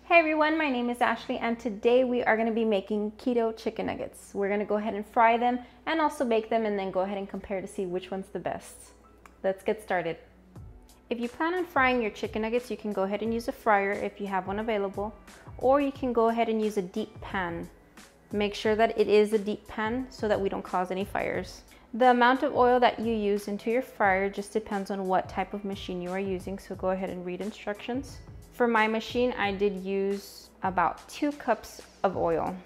Hey everyone, my name is Ashley and today we are going to be making keto chicken nuggets. We're going to go ahead and fry them and also bake them and then go ahead and compare to see which one's the best. Let's get started. If you plan on frying your chicken nuggets, you can go ahead and use a fryer if you have one available, or you can go ahead and use a deep pan. Make sure that it is a deep pan so that we don't cause any fires. The amount of oil that you use into your fryer just depends on what type of machine you are using, so go ahead and read instructions. For my machine, I did use about 2 cups of oil.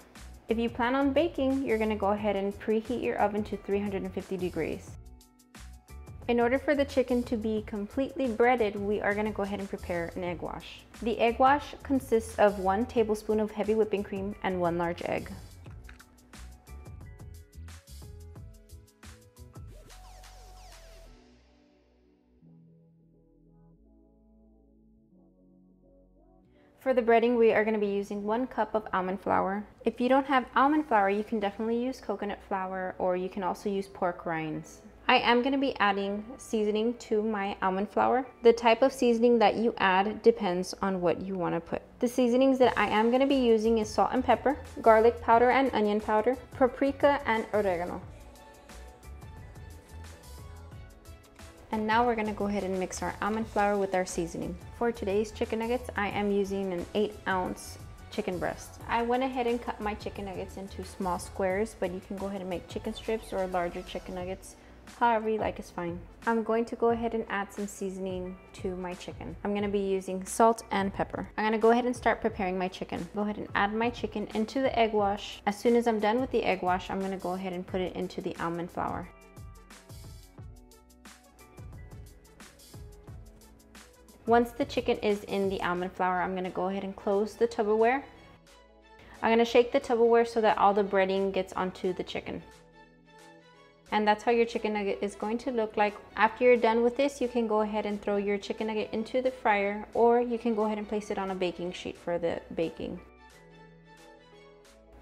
If you plan on baking, you're gonna go ahead and preheat your oven to 350 degrees. In order for the chicken to be completely breaded, we are gonna go ahead and prepare an egg wash. The egg wash consists of 1 tablespoon of heavy whipping cream and 1 large egg. For the breading, we are going to be using 1 cup of almond flour. If you don't have almond flour, you can definitely use coconut flour, or you can also use pork rinds. I am going to be adding seasoning to my almond flour. The type of seasoning that you add depends on what you want to put. The seasonings that I am going to be using is salt and pepper, garlic powder and onion powder, paprika and oregano. And now we're gonna go ahead and mix our almond flour with our seasoning. For today's chicken nuggets, I am using an 8-ounce chicken breast. I went ahead and cut my chicken nuggets into small squares, but you can go ahead and make chicken strips or larger chicken nuggets. However you like is fine. I'm going to go ahead and add some seasoning to my chicken. I'm gonna be using salt and pepper. I'm gonna go ahead and start preparing my chicken. Go ahead and add my chicken into the egg wash. As soon as I'm done with the egg wash, I'm gonna go ahead and put it into the almond flour. Once the chicken is in the almond flour, I'm gonna go ahead and close the Tupperware. I'm gonna shake the Tupperware so that all the breading gets onto the chicken. And that's how your chicken nugget is going to look like. After you're done with this, you can go ahead and throw your chicken nugget into the fryer, or you can go ahead and place it on a baking sheet for the baking.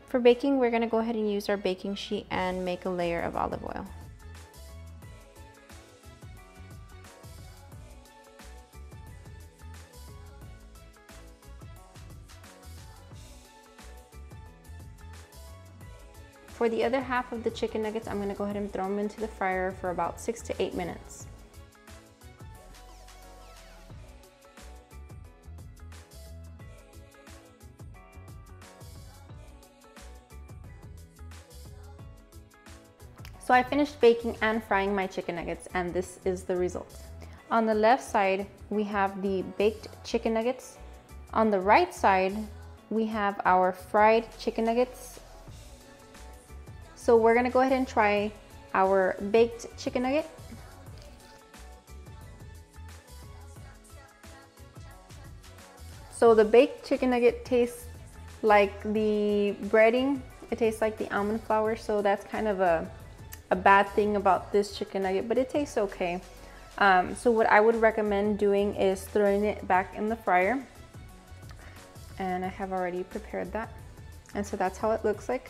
For baking, we're gonna go ahead and use our baking sheet and make a layer of olive oil. For the other half of the chicken nuggets, I'm gonna go ahead and throw them into the fryer for about 6 to 8 minutes. So I finished baking and frying my chicken nuggets, and this is the result. On the left side, we have the baked chicken nuggets. On the right side, we have our fried chicken nuggets. So we're gonna go ahead and try our baked chicken nugget. So the baked chicken nugget tastes like the breading. It tastes like the almond flour, so that's kind of a bad thing about this chicken nugget, but it tastes okay. So what I would recommend doing is throwing it back in the fryer. And I have already prepared that. And so that's how it looks like.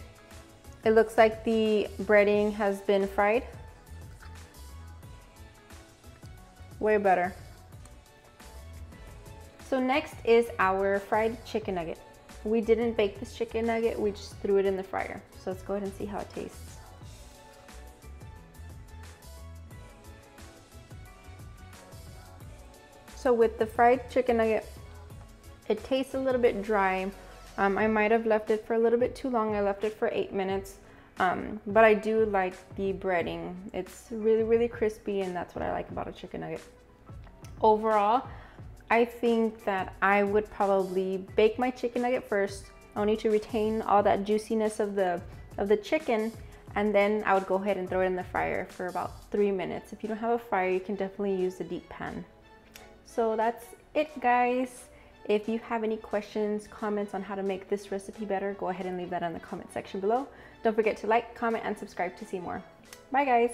It looks like the breading has been fried. Way better. So next is our fried chicken nugget. We didn't bake this chicken nugget, we just threw it in the fryer. So let's go ahead and see how it tastes. So with the fried chicken nugget, it tastes a little bit dry. I might have left it for a little bit too long. I left it for 8 minutes, but I do like the breading. It's really, really crispy, and that's what I like about a chicken nugget. Overall, I think that I would probably bake my chicken nugget first, only to retain all that juiciness of the chicken, and then I would go ahead and throw it in the fryer for about 3 minutes. If you don't have a fryer, you can definitely use the deep pan. So that's it, guys. If you have any questions, comments on how to make this recipe better, go ahead and leave that in the comment section below. Don't forget to like, comment, and subscribe to see more. Bye, guys.